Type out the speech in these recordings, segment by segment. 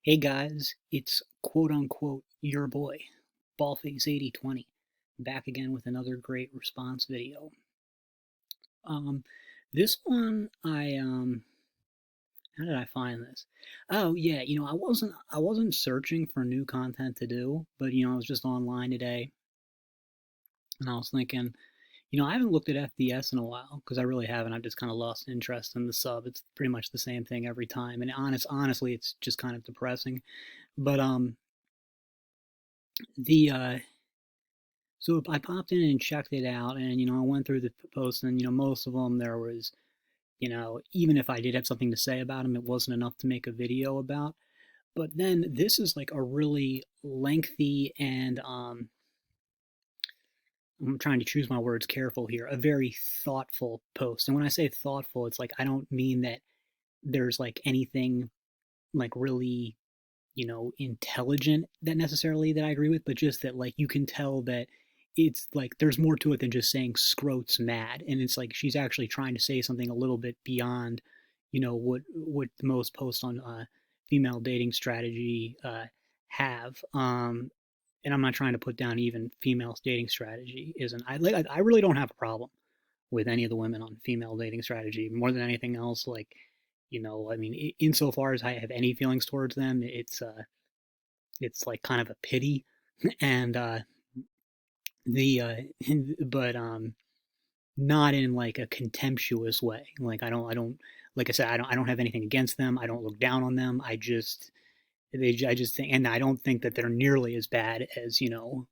Hey guys, it's quote unquote your boy, Ballface8020, back again with another great response video. Um, this one how did I find this? Oh yeah, I wasn't searching for new content to do, but I was just online today and I was thinking, I haven't looked at FDS in a while because I really haven't. I've just kind of lost interest in the sub. It's pretty much the same thing every time, and honestly, it's just kind of depressing. But the So I popped in and checked it out, and I went through the posts, and most of them there was, even if I did have something to say about them, it wasn't enough to make a video about. But then this is like a really lengthy and I'm trying to choose my words careful here, a very thoughtful post. And when I say thoughtful, it's like I don't mean that there's like anything like really intelligent that necessarily that I agree with, but just that like you can tell that it's like there's more to it than just saying scrote's mad, and it's like she's actually trying to say something a little bit beyond, what most posts on female dating strategy have. And I'm not trying to put down even female dating strategy isn't. I really don't have a problem with any of the women on female dating strategy more than anything else. Like, I mean, insofar as I have any feelings towards them, it's like kind of a pity, and the but not in like a contemptuous way. Like I don't like I said, I don't have anything against them. I don't look down on them. I just think, and I don't think that they're nearly as bad as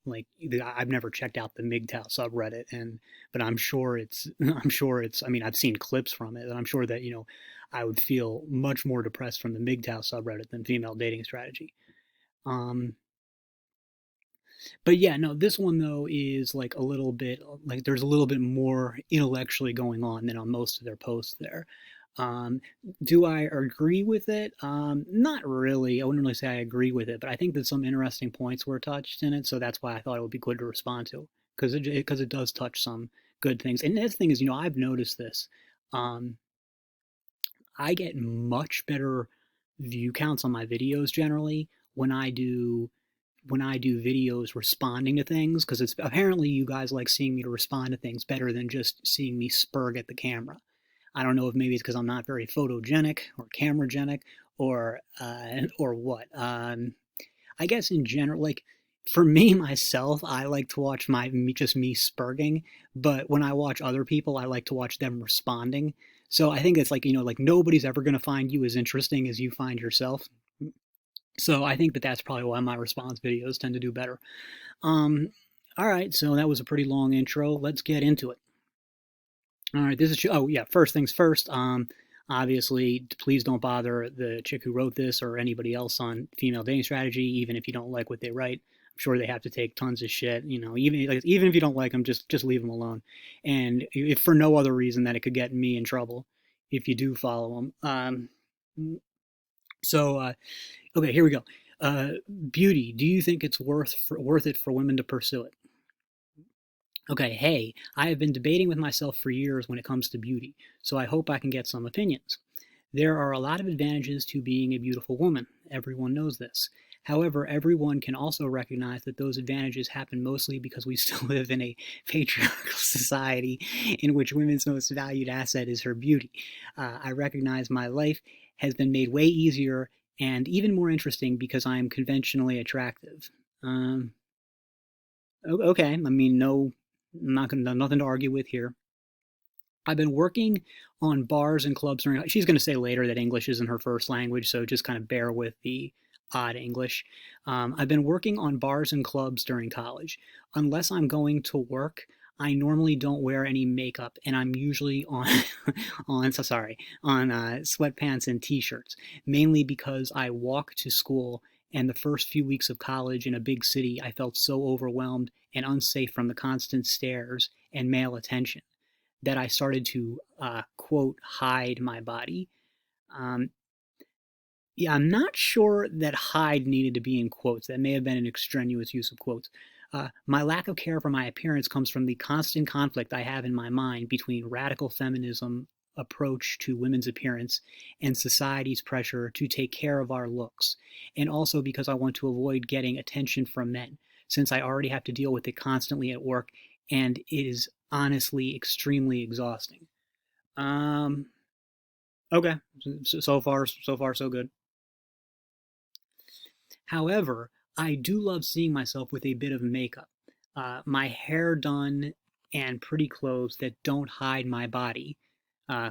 like I've never checked out the MGTOW subreddit, but I'm sure it's I'm sure it's I mean I've seen clips from it, and I'm sure that I would feel much more depressed from the MGTOW subreddit than female dating strategy. Um, but yeah, no, this one though is like a little bit like there's a little bit more intellectually going on than on most of their posts there. Um, do I agree with it? Not really. I wouldn't really say I agree with it, but I think that some interesting points were touched in it, so that's why I thought it would be good to respond to because it does touch some good things. And the thing is, I've noticed this. Um, I get much better view counts on my videos generally when I do videos responding to things, because it's apparently you guys like seeing me to respond to things better than just seeing me spurg at the camera. I don't know if maybe it's because I'm not very photogenic or cameragenic or what. I guess in general, like for me myself, I like to watch just me spurging, but when I watch other people, I like to watch them responding. So I think it's like like nobody's ever going to find you as interesting as you find yourself. So I think that that's probably why my response videos tend to do better. Um, all right, so that was a pretty long intro. Let's get into it. All right, this is oh yeah. First things first. Obviously, please don't bother the chick who wrote this or anybody else on female dating strategy, even if you don't like what they write. I'm sure they have to take tons of shit. Even if you don't like them, just leave them alone. And if for no other reason that it could get me in trouble if you do follow them. So okay, here we go. Beauty. Do you think it's worth it for women to pursue it? Okay, hey, I have been debating with myself for years when it comes to beauty, so I hope I can get some opinions. There are a lot of advantages to being a beautiful woman. Everyone knows this. However, everyone can also recognize that those advantages happen mostly because we still live in a patriarchal society in which women's most valued asset is her beauty. I recognize my life has been made way easier and even more interesting because I am conventionally attractive. Um, okay, I mean, no, I'm not gonna nothing to argue with here. I've been working on bars and clubs. She's going to say later that English isn't her first language, so just kind of bear with the odd English. I've been working on bars and clubs during college. Unless I'm going to work, I normally don't wear any makeup, and I'm usually on on sweatpants and t-shirts, mainly because I walk to school. And the first few weeks of college in a big city, I felt so overwhelmed and unsafe from the constant stares and male attention that I started to quote hide my body. Um, yeah, I'm not sure that hide needed to be in quotes. That may have been an extraneous use of quotes. My lack of care for my appearance comes from the constant conflict I have in my mind between radical feminism approach to women's appearance and society's pressure to take care of our looks, and also because I want to avoid getting attention from men, since I already have to deal with it constantly at work, and it is honestly extremely exhausting. Um, okay, so far, so good. However, I do love seeing myself with a bit of makeup. My hair done and pretty clothes that don't hide my body.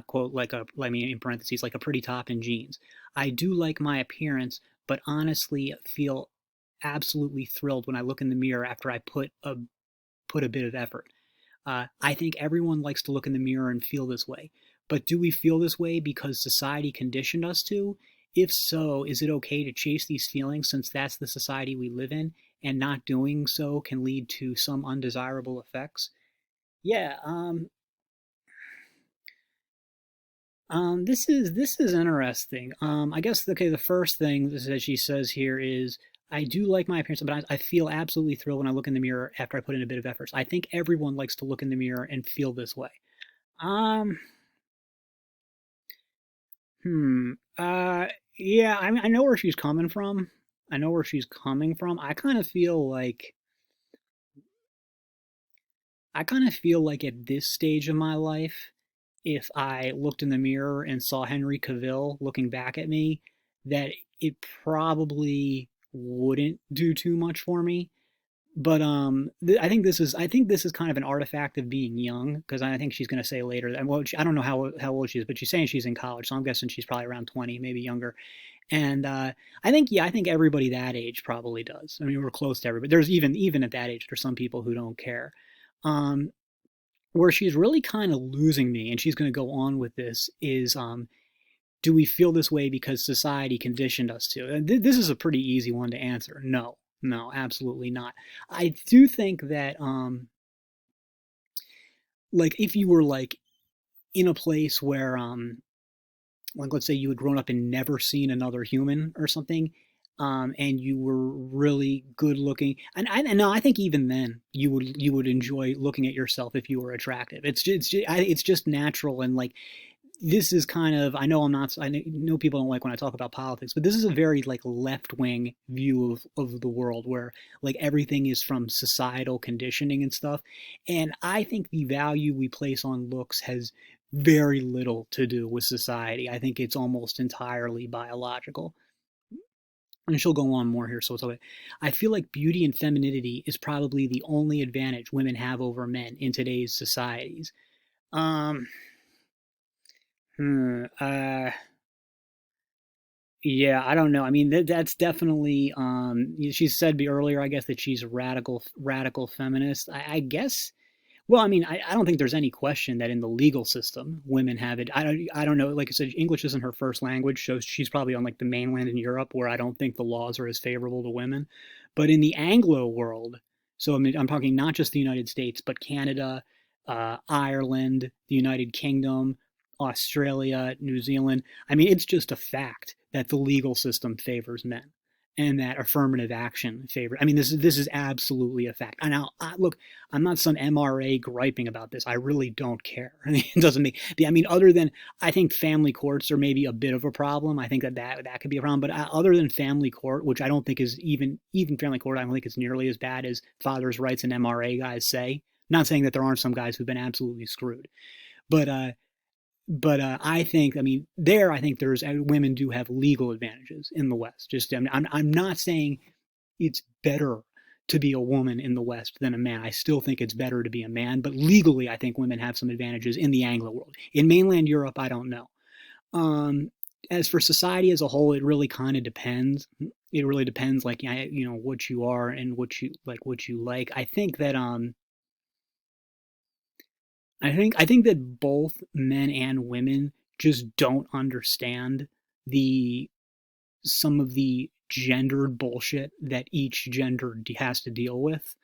Quote, let me in parentheses, like a pretty top and jeans. I do like my appearance, but honestly feel absolutely thrilled when I look in the mirror after I put a bit of effort. I think everyone likes to look in the mirror and feel this way. But do we feel this way because society conditioned us to? If so, is it okay to chase these feelings since that's the society we live in, and not doing so can lead to some undesirable effects? Yeah, this is interesting. I guess okay. The first thing that she says here is, I do like my appearance, but I feel absolutely thrilled when I look in the mirror after I put in a bit of effort. So I think everyone likes to look in the mirror and feel this way. Um, hmm. Yeah. I know where she's coming from. I know where she's coming from. I kind of feel like at this stage of my life, if I looked in the mirror and saw Henry Cavill looking back at me, that it probably wouldn't do too much for me. But I think this is kind of an artifact of being young, because I think she's going to say later that, well, I don't know how old she is, but she's saying she's in college, so I'm guessing she's probably around 20, maybe younger. And I think everybody that age probably does. I mean, we're close to everybody. There's even at that age, there's some people who don't care. Um, where she's really kind of losing me, and she's going to go on with this, is do we feel this way because society conditioned us to? And this is a pretty easy one to answer. No, no, absolutely not. I do think that like if you were like in a place where like let's say you had grown up and never seen another human or something, and you were really good looking, and no, I think even then you would enjoy looking at yourself if you were attractive. It's just natural, and like this is kind of, I know I'm not, I know people don't like when I talk about politics, but this is a very like left wing view of the world where like everything is from societal conditioning and stuff. And I think the value we place on looks has very little to do with society. I think it's almost entirely biological. And she'll go on more here, so it's okay. I feel like beauty and femininity is probably the only advantage women have over men in today's societies. Um, hmm, Yeah, I don't know. I mean, that's definitely. She said earlier, I guess, that she's a radical feminist. I guess. Well, I mean, I don't think there's any question that in the legal system, women have it. I don't know. Like I said, English isn't her first language, so she's probably on like the mainland in Europe, where I don't think the laws are as favorable to women. But in the Anglo world, so I mean, I'm talking not just the United States, but Canada, Ireland, the United Kingdom, Australia, New Zealand. I mean, it's just a fact that the legal system favors men, and that affirmative action favors. I mean, this is absolutely a fact. And now, look, I'm not some MRA griping about this. I really don't care. I mean, it doesn't make. I mean, other than I think family courts are maybe a bit of a problem. I think that could be a problem. But other than family court, which I don't think is even family court, I don't think it's nearly as bad as father's rights and MRA guys say. Not saying that there aren't some guys who've been absolutely screwed, but I think, I mean, I think there's women do have legal advantages in the West. Just I'm not saying it's better to be a woman in the West than a man. I still think it's better to be a man, but legally, I think women have some advantages in the Anglo world. In mainland Europe, I don't know. Um, as for society as a whole, it really kind of depends. It really depends, like what you are and what you like. I think that both men and women just don't understand the some of the gendered bullshit that each gender has to deal with.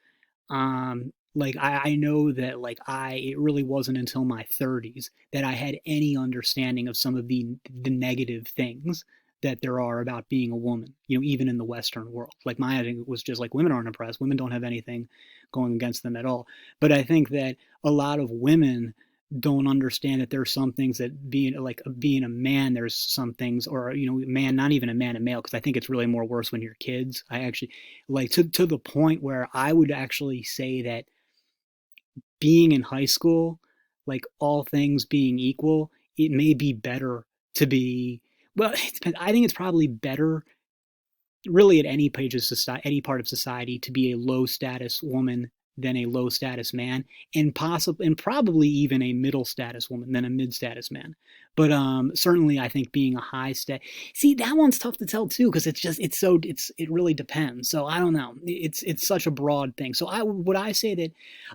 Like I know that like it really wasn't until my 30s that I had any understanding of some of the negative things that there are about being a woman, even in the Western world. Like my attitude was just like women aren't oppressed, women don't have anything going against them at all. But I think that a lot of women don't understand that there's some things that being a man, there's some things, or man, not even a man and male, because I think it's really more worse when you're kids. I actually like to the point where I would actually say that being in high school, like all things being equal, it may be better to be, well, I think it's probably better really at any page of society, any part of society, to be a low status woman than a low status man, and possibly and probably even a middle status woman than a mid status man. But certainly, I think being a high stat, see, that one's tough to tell too, because it really depends. So I don't know. It's such a broad thing. So I say that,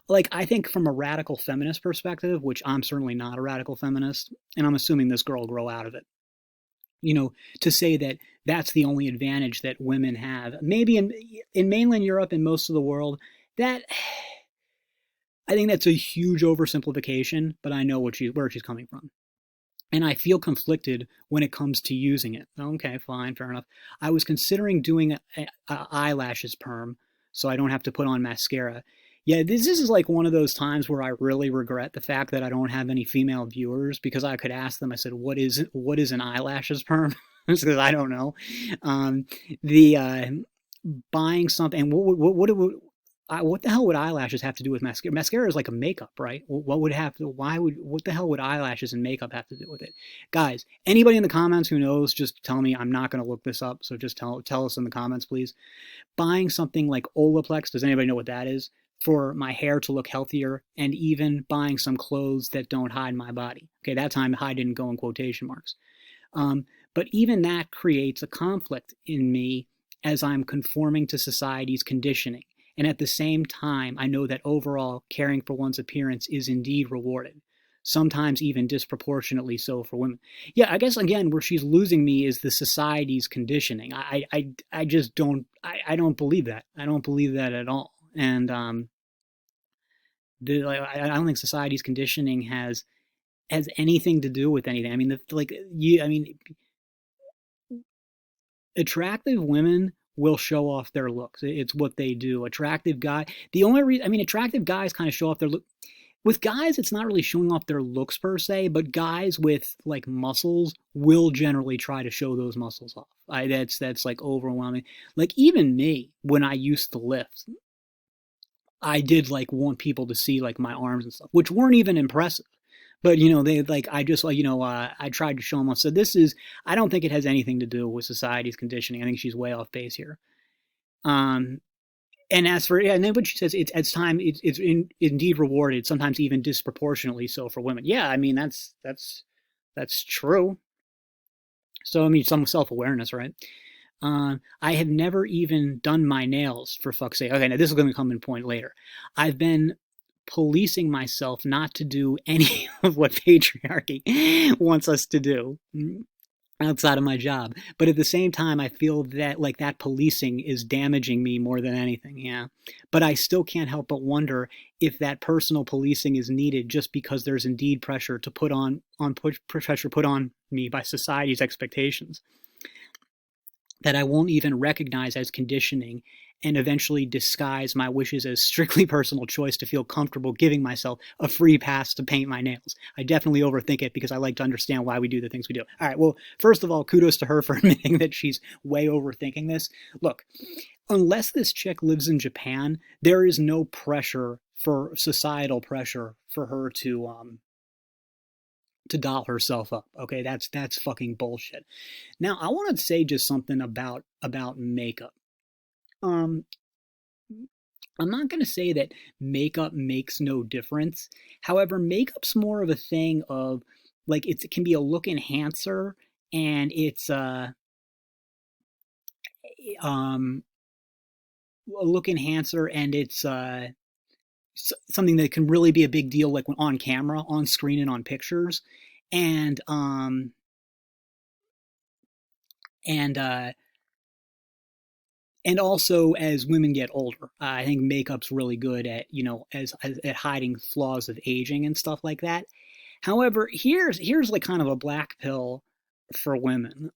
like, I think from a radical feminist perspective, which I'm certainly not a radical feminist, and I'm assuming this girl will grow out of it, to say that that's the only advantage that women have. Maybe in mainland Europe and most of the world, that I think that's a huge oversimplification, but I know where she's coming from. And I feel conflicted when it comes to using it. Okay, fine, fair enough. I was considering doing a eyelashes perm so I don't have to put on mascara. Yeah, this is like one of those times where I really regret the fact that I don't have any female viewers, because I could ask them. I said, what is an eyelashes perm?" Because I don't know. The buying something. What the hell would eyelashes have to do with mascara? Mascara is like a makeup, right? What the hell would eyelashes and makeup have to do with it? Guys, anybody in the comments who knows, just tell me. I'm not going to look this up, so just tell us in the comments, please. Buying something like Olaplex, does anybody know what that is? For my hair to look healthier, and even buying some clothes that don't hide my body. Okay, that time hide didn't go in quotation marks. But even that creates a conflict in me as I'm conforming to society's conditioning. And at the same time, I know that overall caring for one's appearance is indeed rewarded, sometimes even disproportionately so for women. Yeah, I guess again, where she's losing me is the society's conditioning. I just don't, I don't believe that. I don't believe that at all. And I don't think society's conditioning has anything to do with anything. I mean, attractive women will show off their looks. It's what they do. Attractive guy. The only reason, I mean, attractive guys kind of show off their look. With guys, it's not really showing off their looks per se, but guys with like muscles will generally try to show those muscles off. That's like overwhelming. Like even me, when I used to lift, I did like want people to see like my arms and stuff, which weren't even impressive. But they like I just like I tried to show them off. So I don't think it has anything to do with society's conditioning. I think she's way off base here. And as for and then what she says, it's indeed rewarded, sometimes even disproportionately so for women. Yeah, I mean that's true. So I mean some self-awareness, right? I have never even done my nails, for fuck's sake. Okay, now this is going to come in point later. I've been policing myself not to do any of what patriarchy wants us to do outside of my job. But at the same time, I feel that like that policing is damaging me more than anything. Yeah. But I still can't help but wonder if that personal policing is needed just because there's indeed pressure to pressure put on me by society's expectations that I won't even recognize as conditioning, and eventually disguise my wishes as strictly personal choice to feel comfortable giving myself a free pass to paint my nails. I definitely overthink it because I like to understand why we do the things we do. All right, well, first of all, kudos to her for admitting that she's way overthinking this. Look, unless this chick lives in Japan, there is no pressure for societal pressure for her to doll herself up. Okay, that's fucking bullshit. Now, I want to say just something about makeup. Um, I'm not going to say that makeup makes no difference. However, makeup's more of a thing of like it can be a look enhancer, and it's um a look enhancer, and it's something that can really be a big deal like when on camera, on screen, and on pictures. And and uh and also as women get older, I think makeup's really good at at hiding flaws of aging and stuff like that. However, here's like kind of a black pill for women.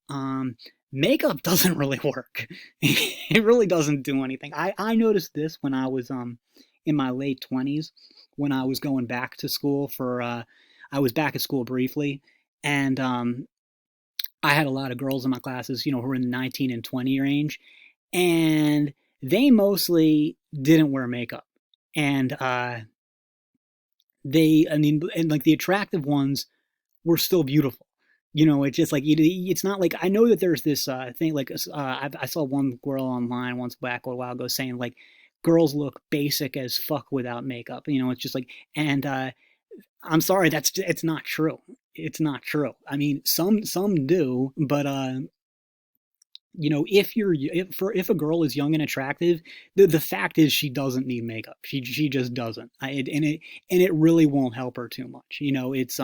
Makeup doesn't really work. It really doesn't do anything. I noticed this when I was in my late 20s, when I was going back to school for I was back at school briefly, and I had a lot of girls in my classes, who were in the 19 and 20 range, and they mostly didn't wear makeup. And and like the attractive ones were still beautiful. It's just like it's not like I know that there's this thing like I saw one girl online once back a while ago saying like girls look basic as fuck without makeup. It's just like and I'm sorry, it's not true. It's not true. I mean, some do, but if a girl is young and attractive, the fact is she doesn't need makeup. She just doesn't. And it really won't help her too much. It's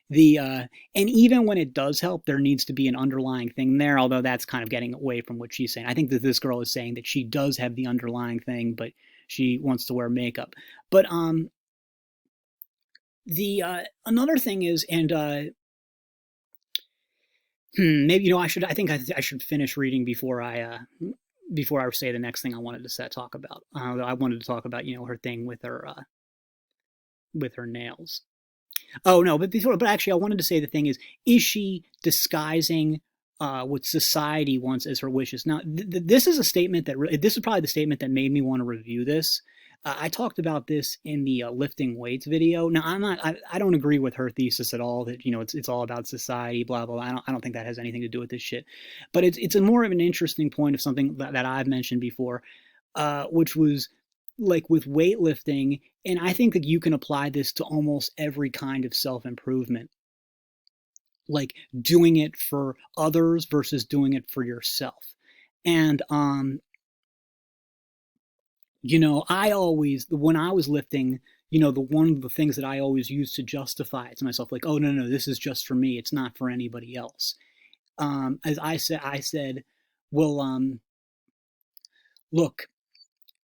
the and even when it does help, there needs to be an underlying thing there. Although that's kind of getting away from what she's saying. I think that this girl is saying that she does have the underlying thing, but she wants to wear makeup. But the another thing is, and maybe I think I should finish reading before I say the next thing I wanted to talk about. I wanted to talk about her thing with her nails. Oh no, but actually, I wanted to say the thing is she disguising what society wants as her wishes? Now, this is a statement this is probably the statement that made me want to review this. I talked about this in the lifting weights video. Now, I don't agree with her thesis at all that it's all about society, blah blah blah. I don't think that has anything to do with this shit. But it's a more of an interesting point of something that I've mentioned before, which was like with weightlifting, and I think that you can apply this to almost every kind of self-improvement, like doing it for others versus doing it for yourself. And I always, when I was lifting, the one of the things that I always used to justify it to myself, like, oh no, this is just for me, it's not for anybody else. As I said, well, look,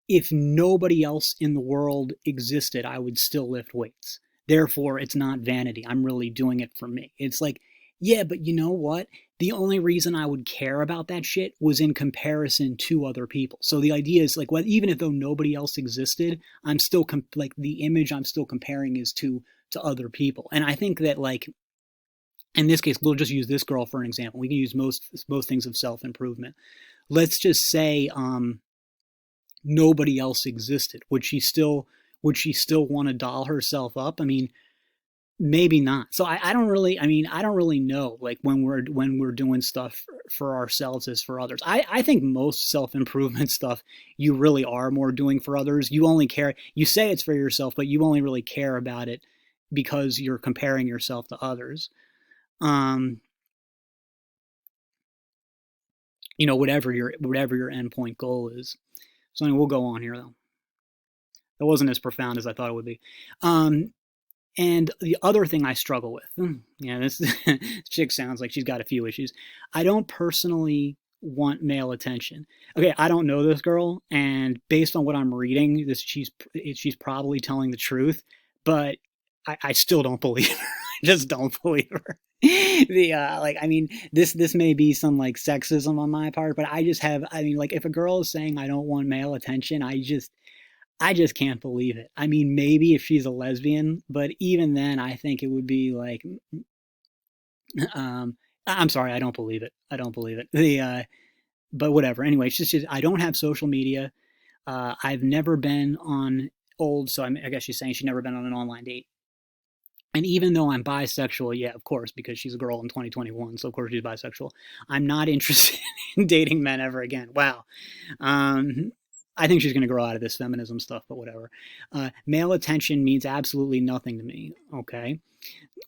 if nobody else in the world existed, I would still lift weights. Therefore, it's not vanity. I'm really doing it for me. It's like, yeah, but you know what? The only reason I would care about that shit was in comparison to other people. So the idea is like, well, even if though nobody else existed, I'm still like the image I'm still comparing is to other people. And I think that like in this case, we'll just use this girl for an example. We can use most things of self-improvement. Let's just say nobody else existed. Would she still want to doll herself up? I mean, maybe not. So I don't really know like when we're doing stuff for ourselves as for others. I think most self-improvement stuff you really are more doing for others. You only care, you say it's for yourself, but you only really care about it because you're comparing yourself to others. Whatever your endpoint goal is. So anyway, we'll go on here though. That wasn't as profound as I thought it would be. And the other thing I struggle with, this chick sounds like she's got a few issues. I don't personally want male attention. Okay, I don't know this girl, and based on what I'm reading, she's probably telling the truth, but I still don't believe her. I just don't believe her. This may be some like sexism on my part, but if a girl is saying I don't want male attention, I just can't believe it. I mean, maybe if she's a lesbian, but even then, I think it would be like, I'm sorry, I don't believe it. I don't believe it. But whatever. Anyway, it's just I don't have social media. I've never been on so I guess she's saying she's never been on an online date. And even though I'm bisexual, yeah, of course, because she's a girl in 2021, so of course she's bisexual. I'm not interested in dating men ever again. Wow. I think she's going to grow out of this feminism stuff, but whatever. Male attention means absolutely nothing to me, okay?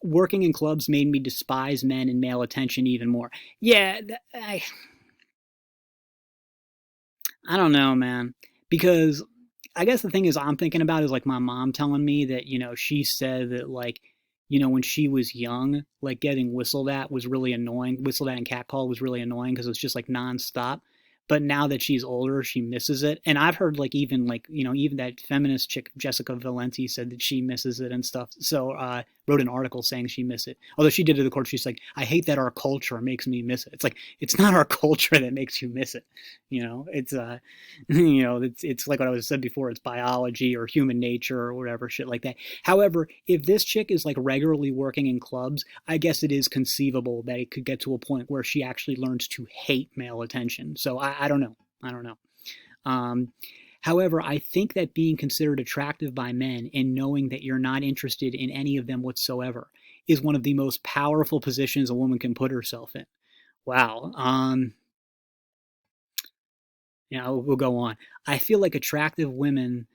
Working in clubs made me despise men and male attention even more. Yeah, I don't know, man. Because I guess the thing is I'm thinking about is like my mom telling me that, she said that like, when she was young, like getting whistled at was really annoying. Whistled at and catcalled was really annoying because it was just like nonstop. but now that she's older, she misses it. And I've heard like even like even that feminist chick Jessica Valenti said that she misses it and stuff. So wrote an article saying she missed it. Although she did it to the court, she's like, I hate that our culture makes me miss it. It's like it's not our culture that makes you miss it. It's it's like what I was said before. It's biology or human nature or whatever shit like that. However, if this chick is like regularly working in clubs, I guess it is conceivable that it could get to a point where she actually learns to hate male attention. So I don't know. I don't know. Um, However, I think that being considered attractive by men and knowing that you're not interested in any of them whatsoever is one of the most powerful positions a woman can put herself in. Wow. We'll go on. I feel like attractive women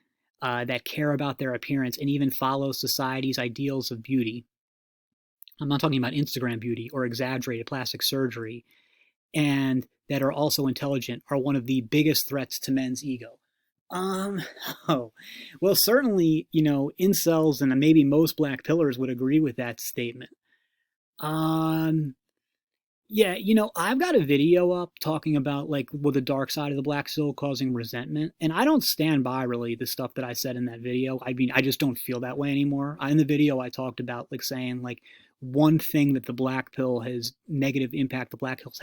that care about their appearance and even follow society's ideals of beauty. I'm not talking about Instagram beauty or exaggerated plastic surgery, and that are also intelligent are one of the biggest threats to men's ego. Um, oh, well, certainly, incels and maybe most black pillars would agree with that statement. Um, yeah, I've got a video up talking about like the dark side of the black soul causing resentment, and I don't stand by really the stuff that I said in that video. I mean, I just don't feel that way anymore. In the video, I talked about like saying like one thing that the black pill has negative impact the black pill has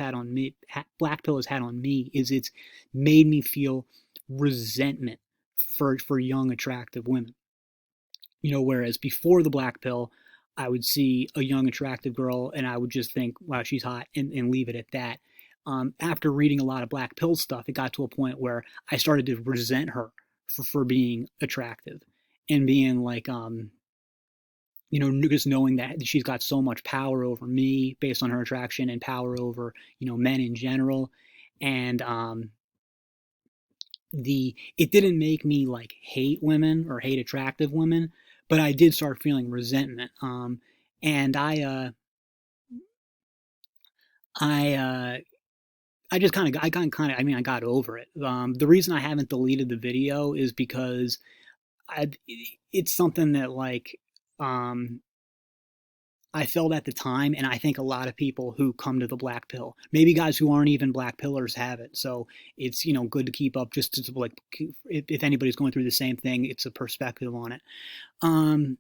had on me is it's made me feel resentment for young attractive women. Whereas before the black pill, I would see a young, attractive girl and I would just think, wow, she's hot, and leave it at that. After reading a lot of black pill stuff, it got to a point where I started to resent her for being attractive and being like, just knowing that she's got so much power over me based on her attraction and power over, men in general. And it didn't make me like hate women or hate attractive women, but I did start feeling resentment. And I I just I got over it. The reason I haven't deleted the video is because I it's something that like um I felt at the time, and I think a lot of people who come to the black pill, maybe guys who aren't even black pillars, have it. So it's good to keep up, just to like if anybody's going through the same thing, it's a perspective on it. Um,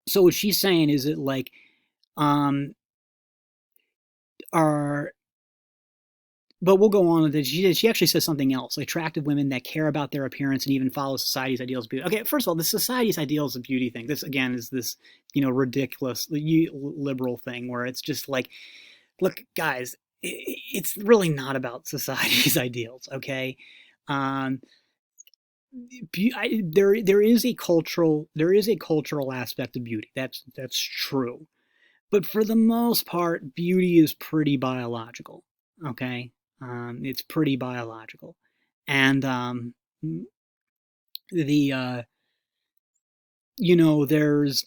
so what she's saying is that like um are but we'll go on with it. She actually says something else. Like, attractive women that care about their appearance and even follow society's ideals of beauty. Okay, first of all, the society's ideals of beauty thing. This again is this ridiculous liberal thing where it's just like, look, guys, it's really not about society's ideals. Okay, um, there is a cultural aspect of beauty. That's true, but for the most part, beauty is pretty biological. Okay, it's pretty biological, and the there's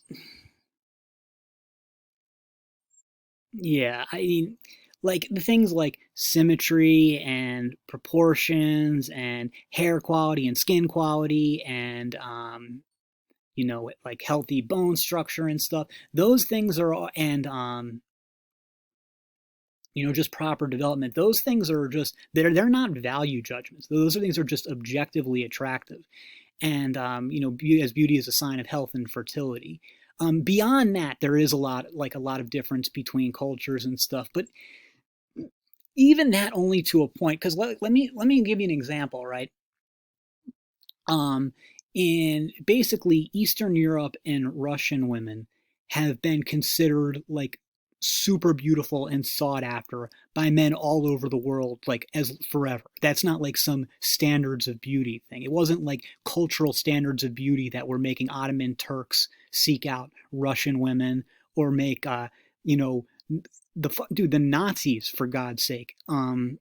yeah, I mean, like the things like symmetry and proportions and hair quality and skin quality and like healthy bone structure and stuff. Those things are all, and just proper development. Those things are just they're not value judgments. Those things are just objectively attractive, and as beauty is a sign of health and fertility. Beyond that, there is a lot of difference between cultures and stuff, but even that only to a point. Because let me give you an example, right? Um, in basically Eastern Europe, and Russian women have been considered like super beautiful and sought after by men all over the world, like as forever. That's not like some standards of beauty thing. It wasn't like cultural standards of beauty that were making Ottoman Turks seek out Russian women, or make you know the Nazis, for God's sake. The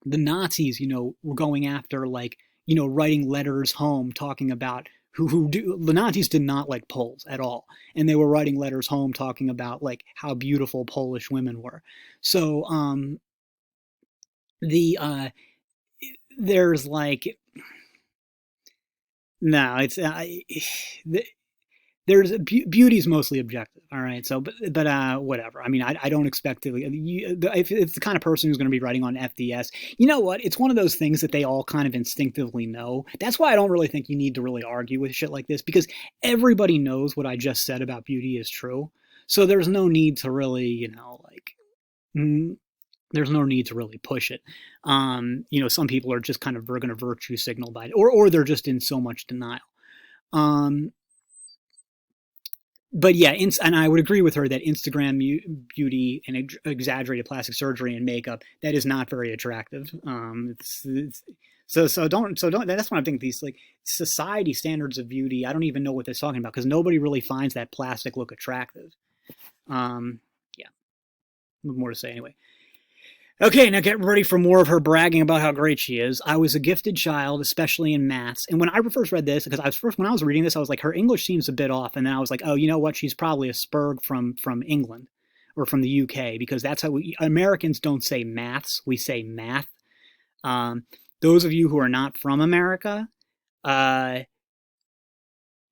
Nazis, were going after, like, writing letters home talking about the Nazis did not like Poles at all, and they were writing letters home talking about like how beautiful Polish women were. So the there's like no, it's there's beauty's mostly objective. All right. So, but whatever. I mean, I don't expect to, if it's the kind of person who's going to be writing on FDS, you know what? It's one of those things that they all kind of instinctively know. That's why I don't really think you need to really argue with shit like this, because everybody knows what I just said about beauty is true. So there's no need to really, there's no need to really push it. Some people are just kind of going to virtue signal by it, or they're just in so much denial. But yeah, and I would agree with her that Instagram beauty and exaggerated plastic surgery and makeup, that is not very attractive. So don't. That's why I think these like society standards of beauty, I don't even know what they're talking about, because nobody really finds that plastic look attractive. Yeah, more to say anyway. Okay, now get ready for more of her bragging about how great she is. I was a gifted child, especially in maths. And when I first read this, because when I was reading this, I was like, her English seems a bit off. And then I was like, oh, you know what? She's probably a Spurg from England or from the UK, because that's how Americans don't say maths. We say math. Those of you who are not from America, in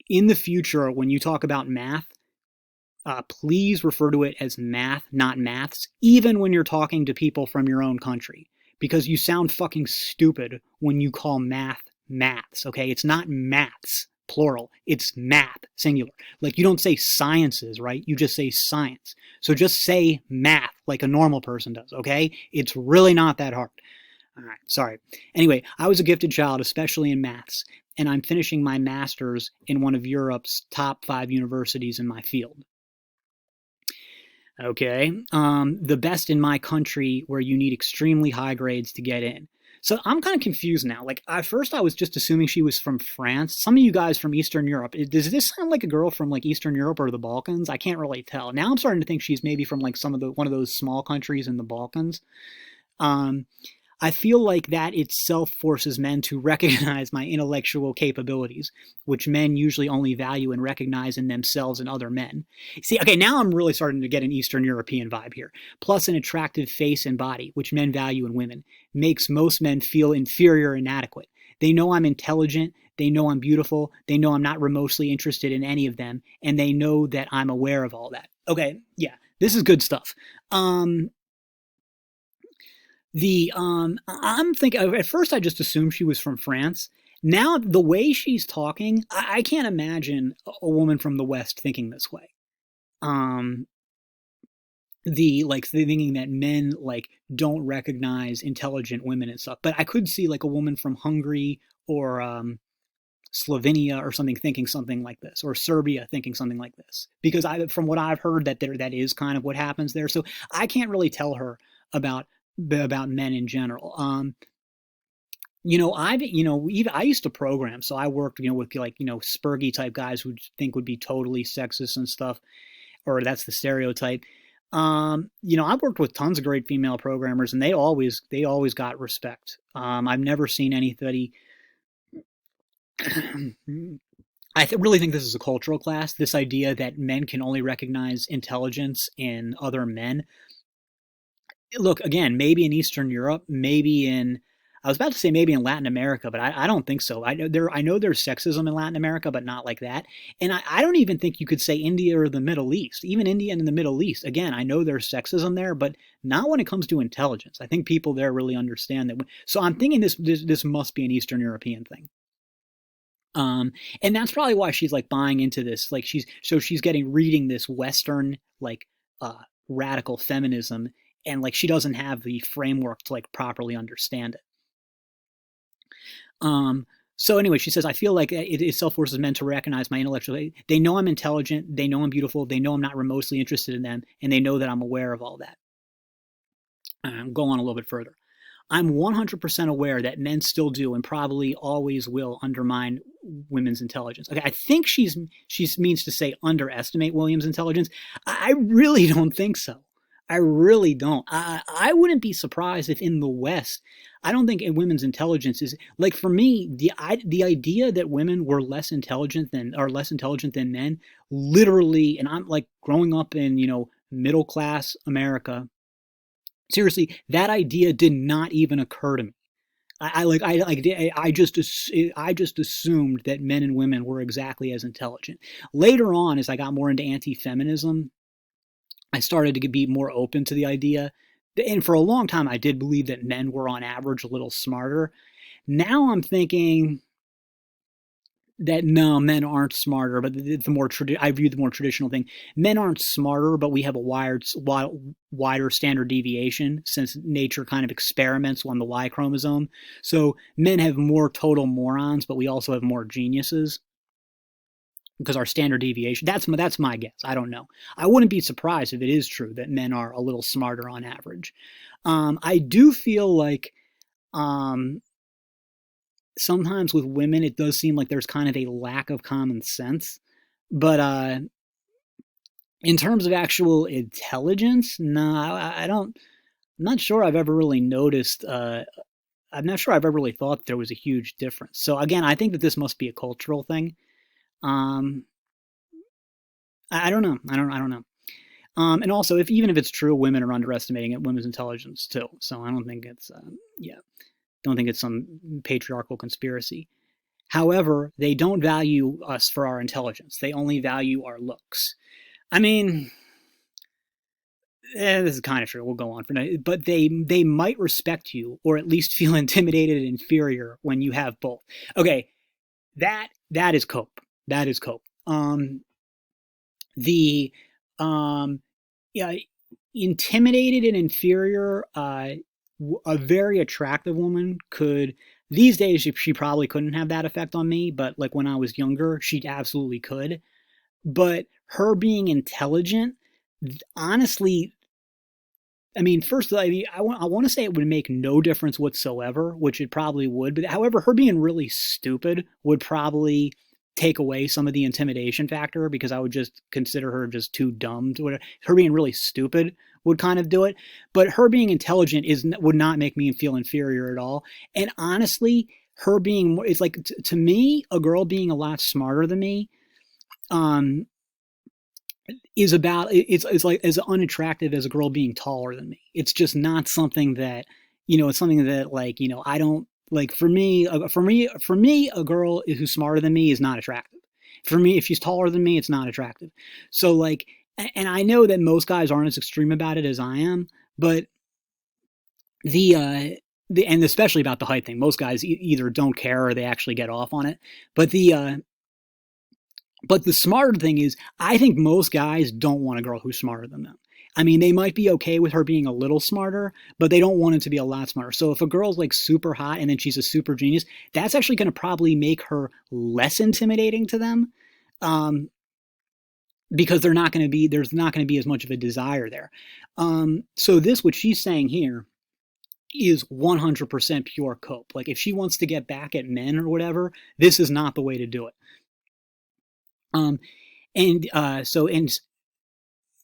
the future, when you talk about math, please refer to it as math, not maths, even when you're talking to people from your own country, because you sound fucking stupid when you call math maths, okay? It's not maths, plural. It's math, singular. Like, you don't say sciences, right? You just say science. So just say math like a normal person does, okay? It's really not that hard. All right, sorry. Anyway, I was a gifted child, especially in maths, and I'm finishing my master's in one of Europe's top 5 universities in my field. Okay, the best in my country, where you need extremely high grades to get in. So I'm kind of confused now. Like, at first I was just assuming she was from France. Some of you guys from Eastern Europe, does this sound like a girl from like Eastern Europe or the Balkans? I can't really tell. Now I'm starting to think she's maybe from like one of those small countries in the Balkans. I feel like that itself forces men to recognize my intellectual capabilities, which men usually only value and recognize in themselves and other men. See, okay, now I'm really starting to get an Eastern European vibe here. Plus an attractive face and body, which men value in women, makes most men feel inferior and inadequate. They know I'm intelligent, they know I'm beautiful, they know I'm not remotely interested in any of them, and they know that I'm aware of all that. Okay, yeah, this is good stuff. I'm thinking, at first I just assumed she was from France. Now the way she's talking, I can't imagine a woman from the West thinking this way. Thinking that men like don't recognize intelligent women and stuff. But I could see like a woman from Hungary or Slovenia or something thinking something like this, or Serbia thinking something like this, because from what I've heard, that is kind of what happens there. So I can't really tell her about men in general. I used to program, so I worked, with Spurgy type guys who think would be totally sexist and stuff, or that's the stereotype. I've worked with tons of great female programmers, and they always got respect. I've never seen anybody. I really think this is a cultural class. This idea that men can only recognize intelligence in other men. Look, again, maybe in Eastern Europe, I was about to say maybe in Latin America, but I don't think so. I know there's sexism in Latin America, but not like that. And I don't even think you could say India or the Middle East. Even India and the Middle East, again, I know there's sexism there, but not when it comes to intelligence. I think people there really understand that. So I'm thinking this must be an Eastern European thing. And that's probably why she's like buying into this. Like she's reading this Western like radical feminism, and like she doesn't have the framework to like properly understand it. So anyway, she says, I feel like it itself forces men to recognize my intellectual. They know I'm intelligent, they know I'm beautiful, they know I'm not remotely interested in them, and they know that I'm aware of all that. Go on a little bit further. I'm 100% aware that men still do and probably always will undermine women's intelligence. Okay, I think she means to say underestimate William's intelligence. I really don't think so. I really don't. I wouldn't be surprised if in the West, I don't think women's intelligence is like, for me, the idea that women were less intelligent than men, literally, and I'm like growing up in middle class America. Seriously, that idea did not even occur to me. I just assumed that men and women were exactly as intelligent. Later on, as I got more into anti-feminism, I started to be more open to the idea. And for a long time, I did believe that men were on average a little smarter. Now I'm thinking that no, men aren't smarter, but I view the more traditional thing. Men aren't smarter, but we have a wider standard deviation since nature kind of experiments on the Y chromosome. So men have more total morons, but we also have more geniuses because our standard deviation. That's my guess. I don't know. I wouldn't be surprised if it is true that men are a little smarter on average. I do feel like sometimes with women, it does seem like there's kind of a lack of common sense. But in terms of actual intelligence, no, I don't. I'm not sure I've ever really noticed. I'm not sure I've ever really thought there was a huge difference. So again, I think that this must be a cultural thing. Um, I don't know. I don't know. And also, even if it's true, women are underestimating women's intelligence too. So I don't think it's don't think it's some patriarchal conspiracy. However, they don't value us for our intelligence. They only value our looks. I mean, this is kind of true. We'll go on for now. But they might respect you or at least feel intimidated and inferior when you have both. Okay, that is cope. That is cope. Yeah, intimidated and inferior. A very attractive woman could. These days, she probably couldn't have that effect on me, but like when I was younger, she absolutely could. But her being intelligent, honestly, I mean, first, I want to say it would make no difference whatsoever, which it probably would. But however, her being really stupid would probably take away some of the intimidation factor because I would just consider her just too dumb to whatever. Her being really stupid would kind of do it. But her being intelligent would not make me feel inferior at all. And honestly, her being, it's like, to me, a girl being a lot smarter than me, is about it's like as unattractive as a girl being taller than me. It's just not something that, it's something that, like, I don't like. For me, a girl who's smarter than me is not attractive. For me, if she's taller than me, it's not attractive. So like, and I know that most guys aren't as extreme about it as I am, but and especially about the height thing, most guys either don't care or they actually get off on it. But the smarter thing is, I think most guys don't want a girl who's smarter than them. I mean, they might be okay with her being a little smarter, but they don't want it to be a lot smarter. So if a girl's like super hot and then she's a super genius, that's actually going to probably make her less intimidating to them, because there's not going to be as much of a desire there. So what she's saying here is 100% pure cope. Like, if she wants to get back at men or whatever, this is not the way to do it.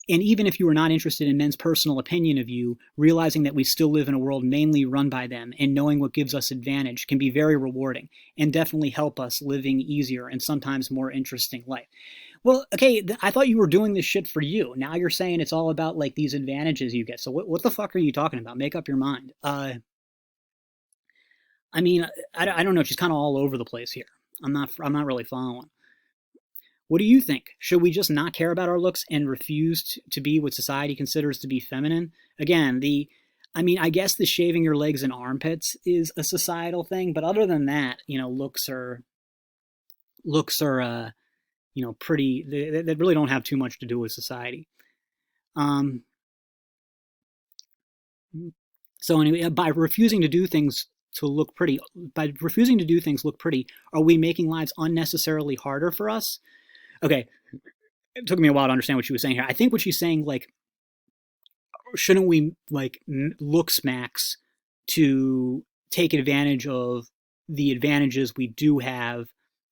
And even if you are not interested in men's personal opinion of you, realizing that we still live in a world mainly run by them and knowing what gives us advantage can be very rewarding and definitely help us living easier and sometimes more interesting life. Well, okay, I thought you were doing this shit for you. Now you're saying it's all about like these advantages you get. So what the fuck are you talking about? Make up your mind. I mean, I don't know. She's kind of all over the place here. I'm not really following. What do you think? Should we just not care about our looks and refuse to be what society considers to be feminine? Again, I guess the shaving your legs and armpits is a societal thing, but other than that, looks are pretty. They really don't have too much to do with society. So anyway, by refusing to do things look pretty, are we making lives unnecessarily harder for us? Okay, it took me a while to understand what she was saying here. I think what she's saying, like, shouldn't we like looks max to take advantage of the advantages we do have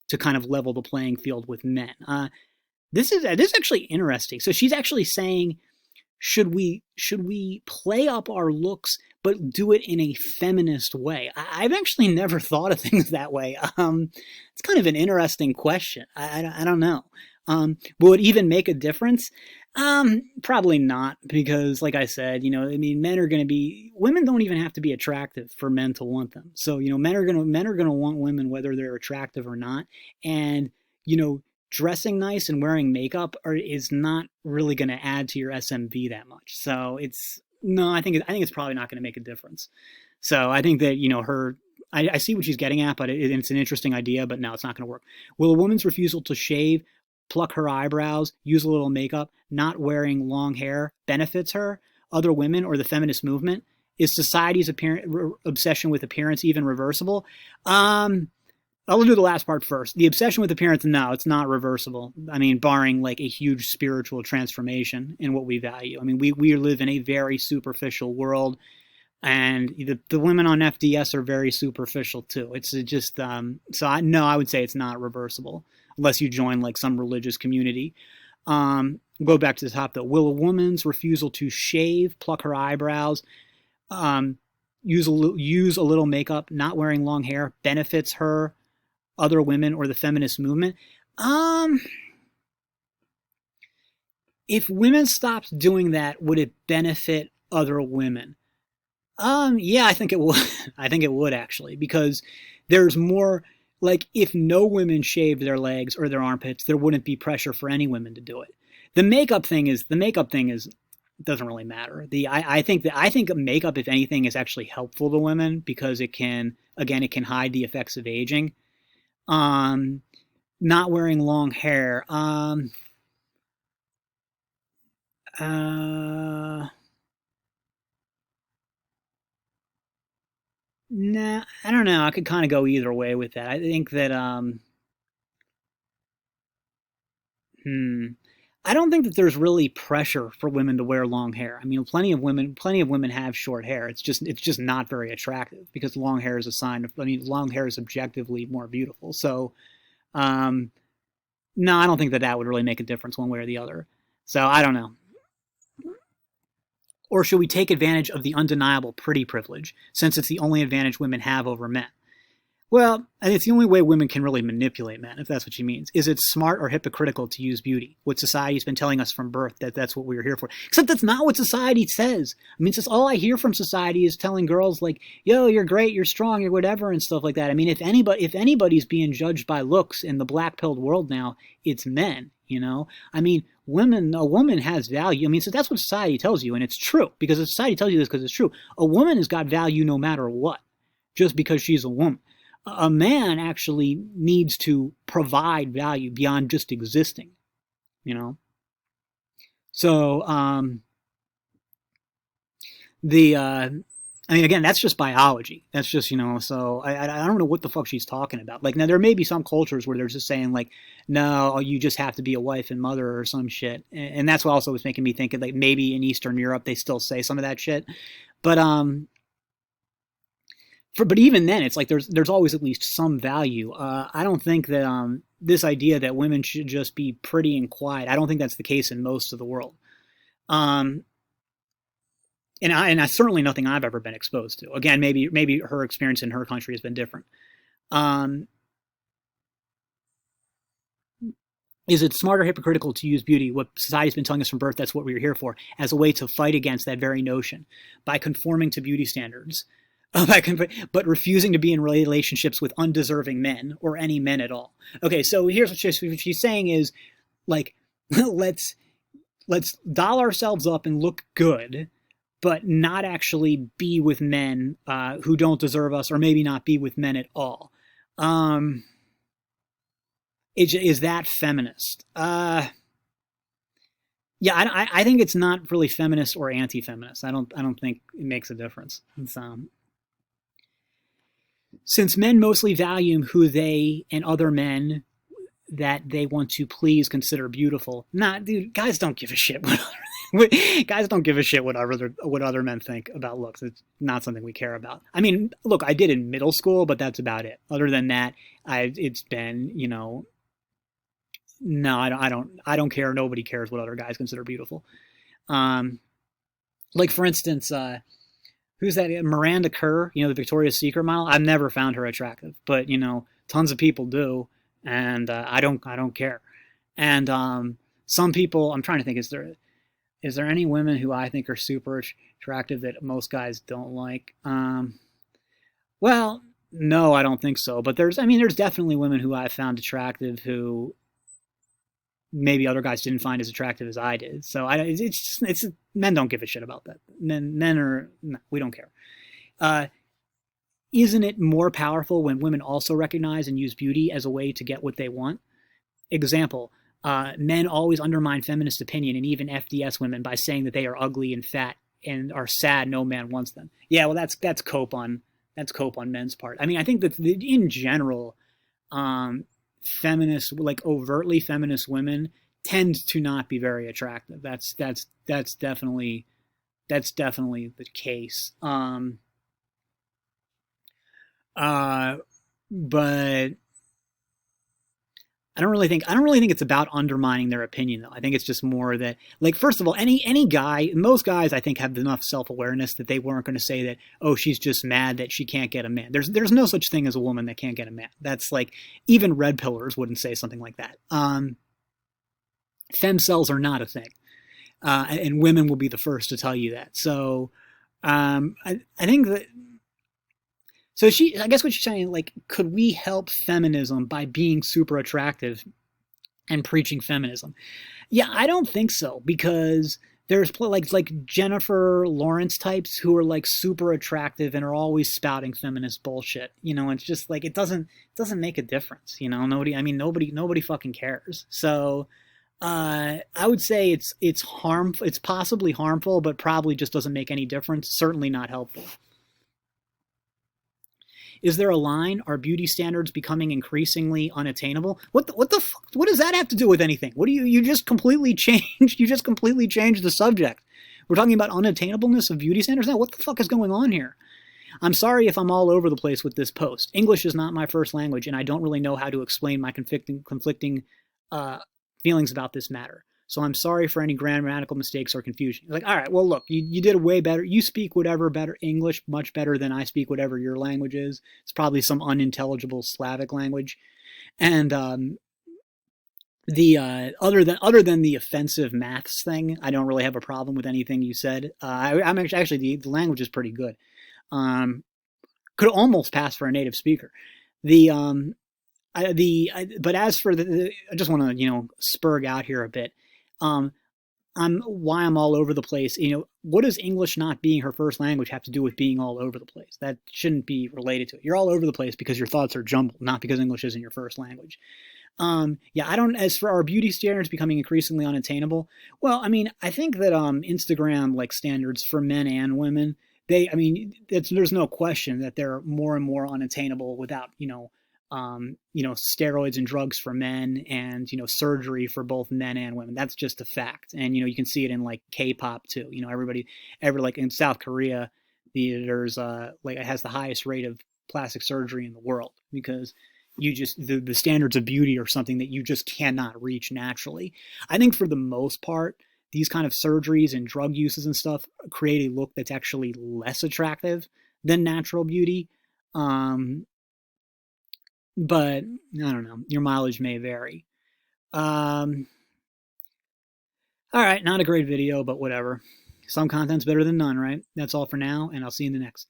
to kind of level the playing field with men? This is actually interesting. So she's actually saying, should we play up our looks but do it in a feminist way? I've actually never thought of things that way. It's kind of an interesting question. I don't know. Will it even make a difference? Probably not, because like I said, I mean, women don't even have to be attractive for men to want them. So, men are gonna want women whether they're attractive or not. And, dressing nice and wearing makeup is not really gonna add to your SMV that much. So no, I think it's probably not gonna make a difference. So I think that, I see what she's getting at, but it's an interesting idea, but no, it's not going to work. Will a woman's refusal to shave, pluck her eyebrows, use a little makeup, not wearing long hair benefits her, other women, or the feminist movement? Is society's obsession with appearance even reversible? I'll do the last part first. The obsession with appearance, no, it's not reversible. I mean, barring like a huge spiritual transformation in what we value. I mean, we live in a very superficial world. And the women on FDS are very superficial too. It's just I would say it's not reversible unless you join like some religious community. Go back to the top though. Will a woman's refusal to shave, pluck her eyebrows, use a little makeup, not wearing long hair benefits her, other women, or the feminist movement? If women stopped doing that, would it benefit other women? Yeah, I think it would. I think it would actually, because there's more, like, if no women shaved their legs or their armpits, there wouldn't be pressure for any women to do it. The makeup thing is doesn't really matter. I think makeup, if anything, is actually helpful to women because it can hide the effects of aging. Not wearing long hair. Nah, I don't know. I could kind of go either way with that. I think that I don't think that there's really pressure for women to wear long hair. I mean, plenty of women have short hair. It's just not very attractive because long hair is a sign of. I mean, long hair is objectively more beautiful. So, no, I don't think that would really make a difference one way or the other. So I don't know. Or should we take advantage of the undeniable pretty privilege, since it's the only advantage women have over men? Well, and it's the only way women can really manipulate men, if that's what she means. Is it smart or hypocritical to use beauty? What society's been telling us from birth, that's what we were here for. Except that's not what society says. I mean, it's just all I hear from society is telling girls like, yo, you're great, you're strong, you're whatever, and stuff like that. I mean, if anybody's being judged by looks in the black-pilled world now, it's men, I mean, a woman has value. I mean, so that's what society tells you, and it's true, because society tells you this because it's true. A woman has got value no matter what, just because she's a woman. A man actually needs to provide value beyond just existing, So, I mean, again, that's just biology. That's just, so I don't know what the fuck she's talking about. Like, now there may be some cultures where they're just saying like, no, you just have to be a wife and mother or some shit. And that's what also was making me think like maybe in Eastern Europe, they still say some of that shit. But, but even then, it's like there's always at least some value. I don't think that this idea that women should just be pretty and quiet, I don't think that's the case in most of the world. And certainly nothing I've ever been exposed to. Again, maybe her experience in her country has been different. Is it smart or hypocritical to use beauty, what society's been telling us from birth, that's what we were here for, as a way to fight against that very notion by conforming to beauty standards? But refusing to be in relationships with undeserving men or any men at all. Okay, so here's what she's saying is, like, let's doll ourselves up and look good, but not actually be with men who don't deserve us, or maybe not be with men at all. Is that feminist? Yeah, I think it's not really feminist or anti-feminist. I don't think it makes a difference. Since men mostly value who they and other men that they want to please consider beautiful. Nah, dude, guys don't give a shit guys don't give a shit what other men think about looks. It's not something we care about. I mean, look, I did in middle school, but that's about it. Other than that, it's been, no, I don't care. Nobody cares what other guys consider beautiful. Like for instance, who's that? Miranda Kerr, the Victoria's Secret model. I've never found her attractive, but tons of people do, and I don't care. And some people, I'm trying to think, is there any women who I think are super attractive that most guys don't like? Well, no, I don't think so. But there's definitely women who I found attractive who maybe other guys didn't find as attractive as I did. So it's men don't give a shit about that. Men are no, we don't care. Uh, isn't it more powerful when women also recognize and use beauty as a way to get what they want? Example: men always undermine feminist opinion and even FDS women by saying that they are ugly and fat and are sad no man wants them. Yeah, well, that's cope on men's part. I mean, I think that in general, feminist, like overtly feminist women, tend to not be very attractive. That's definitely the case. Uh, but I don't really think it's about undermining their opinion though. I think it's just more that, like, first of all, any guy, most guys I think have enough self-awareness that they weren't going to say that, oh, she's just mad that she can't get a man. There's no such thing as a woman that can't get a man. That's like, even red pillars wouldn't say something like that. Fem cells are not a thing. And women will be the first to tell you that. So I think that, so I guess what she's saying, like, could we help feminism by being super attractive and preaching feminism? Yeah, I don't think so, because there's like Jennifer Lawrence types who are like super attractive and are always spouting feminist bullshit. It's just like it doesn't make a difference. Nobody fucking cares. So I would say it's harmful. It's possibly harmful, but probably just doesn't make any difference. Certainly not helpful. Is there a line? Are beauty standards becoming increasingly unattainable? What the fuck? What does that have to do with anything? What do you just completely changed? You just completely changed the subject. We're talking about unattainableness of beauty standards now. What the fuck is going on here? I'm sorry if I'm all over the place with this post. English is not my first language, and I don't really know how to explain my conflicting feelings about this matter. So I'm sorry for any grammatical mistakes or confusion. Like, all right, well, look, you did way better. You speak whatever better English much better than I speak whatever your language is. It's probably some unintelligible Slavic language. And the other than the offensive maths thing, I don't really have a problem with anything you said. I'm actually the language is pretty good. Could almost pass for a native speaker. The but as for I just want to spurg out here a bit. Why I'm all over the place. What does English not being her first language have to do with being all over the place? That shouldn't be related to it. You're all over the place because your thoughts are jumbled, not because English isn't your first language. Yeah, I don't. As for our beauty standards becoming increasingly unattainable, well, I mean, I think that Instagram like standards for men and women, there's no question that they're more and more unattainable without steroids and drugs for men and, surgery for both men and women. That's just a fact. And, you can see it in like K-pop too. Like in South Korea, there's like it has the highest rate of plastic surgery in the world because the standards of beauty are something that you just cannot reach naturally. I think for the most part, these kind of surgeries and drug uses and stuff create a look that's actually less attractive than natural beauty. But I don't know. Your mileage may vary. All right, not a great video, but whatever. Some content's better than none, right? That's all for now, and I'll see you in the next.